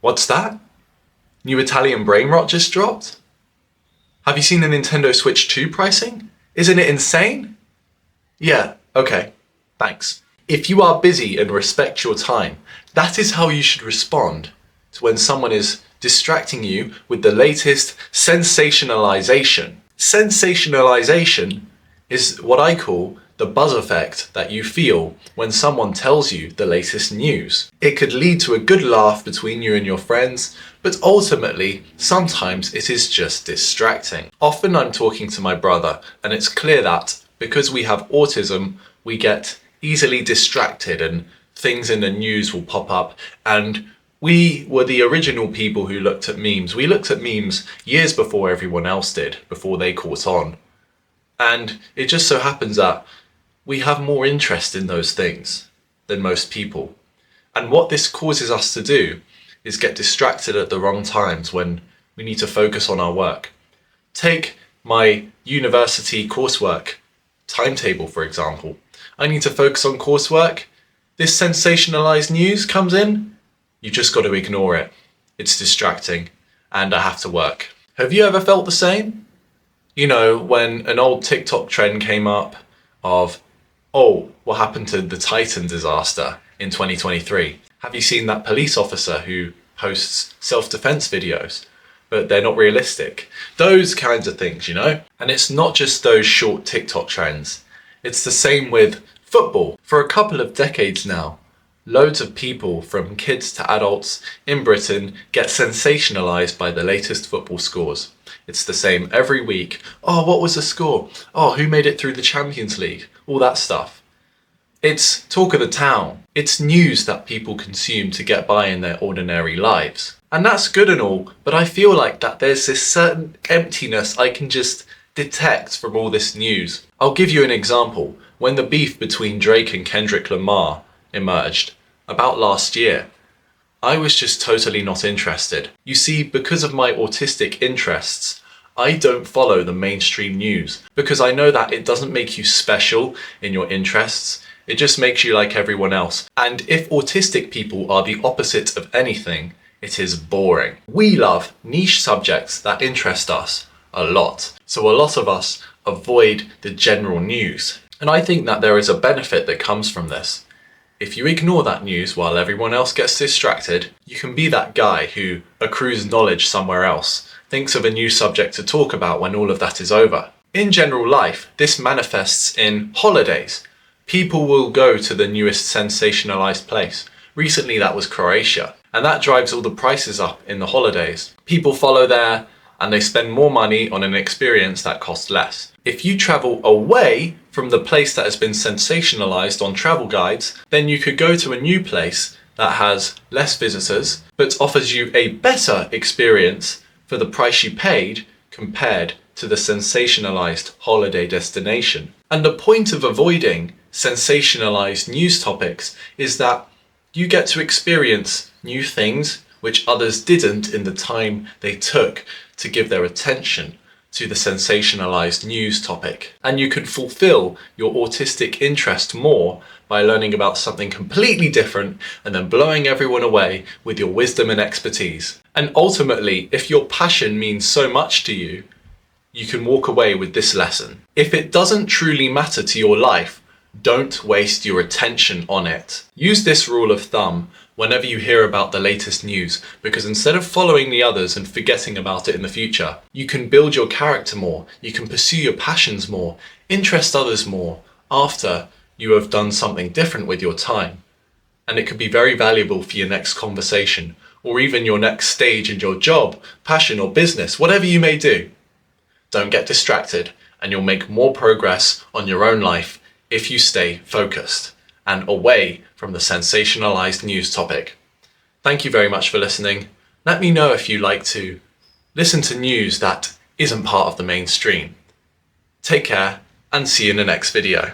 What's that? New Italian brain rot just dropped? Have you seen the Nintendo Switch 2 pricing? Isn't it insane? Yeah, okay, thanks. If you are busy and respect your time, that is how you should respond to when someone is distracting you with the latest sensationalization. Sensationalization is what I call the buzz effect that you feel when someone tells you the latest news. It could lead to a good laugh between you and your friends, but ultimately, sometimes it is just distracting. Often I'm talking to my brother, and it's clear that because we have autism, we get easily distracted and things in the news will pop up, and we were the original people who looked at memes. We looked at memes years before everyone else did, before they caught on. And it just so happens that we have more interest in those things than most people. And what this causes us to do is get distracted at the wrong times when we need to focus on our work. Take my university coursework timetable, for example. I need to focus on coursework. This sensationalized news comes in. You just got to ignore it. It's distracting and I have to work. Have you ever felt the same? You know, when an old TikTok trend came up of, oh, what happened to the Titan disaster in 2023? Have you seen that police officer who posts self-defense videos, but they're not realistic? Those kinds of things, you know? And it's not just those short TikTok trends. It's the same with football. For a couple of decades now, loads of people, from kids to adults in Britain, get sensationalized by the latest football scores. It's the same every week. Oh, what was the score? Oh, who made it through the Champions League? All that stuff. It's talk of the town. It's news that people consume to get by in their ordinary lives. And that's good and all, but I feel like that there's this certain emptiness I can just detect from all this news. I'll give you an example. When the beef between Drake and Kendrick Lamar emerged about last year, I was just totally not interested. You see, because of my autistic interests, I don't follow the mainstream news because I know that it doesn't make you special in your interests. It just makes you like everyone else. And if autistic people are the opposite of anything, it is boring. We love niche subjects that interest us a lot. So a lot of us avoid the general news. And I think that there is a benefit that comes from this. If you ignore that news while everyone else gets distracted, you can be that guy who accrues knowledge somewhere else, thinks of a new subject to talk about when all of that is over. In general life, this manifests in holidays. People will go to the newest sensationalized place. Recently that was Croatia, and that drives all the prices up in the holidays. People follow there and they spend more money on an experience that costs less. If you travel away from the place that has been sensationalized on travel guides, then you could go to a new place that has less visitors, but offers you a better experience for the price you paid compared to the sensationalized holiday destination. And the point of avoiding sensationalized news topics is that you get to experience new things which others didn't in the time they took to give their attention to the sensationalized news topic. And you can fulfill your autistic interest more by learning about something completely different and then blowing everyone away with your wisdom and expertise. And ultimately, if your passion means so much to you, you can walk away with this lesson. If it doesn't truly matter to your life, don't waste your attention on it. Use this rule of thumb whenever you hear about the latest news, because instead of following the others and forgetting about it in the future, you can build your character more, you can pursue your passions more, interest others more after you have done something different with your time. And it could be very valuable for your next conversation, or even your next stage in your job, passion or business, whatever you may do. Don't get distracted, and you'll make more progress on your own life if you stay focused and away from the sensationalized news topic. Thank you very much for listening. Let me know if you like to listen to news that isn't part of the mainstream. Take care and see you in the next video.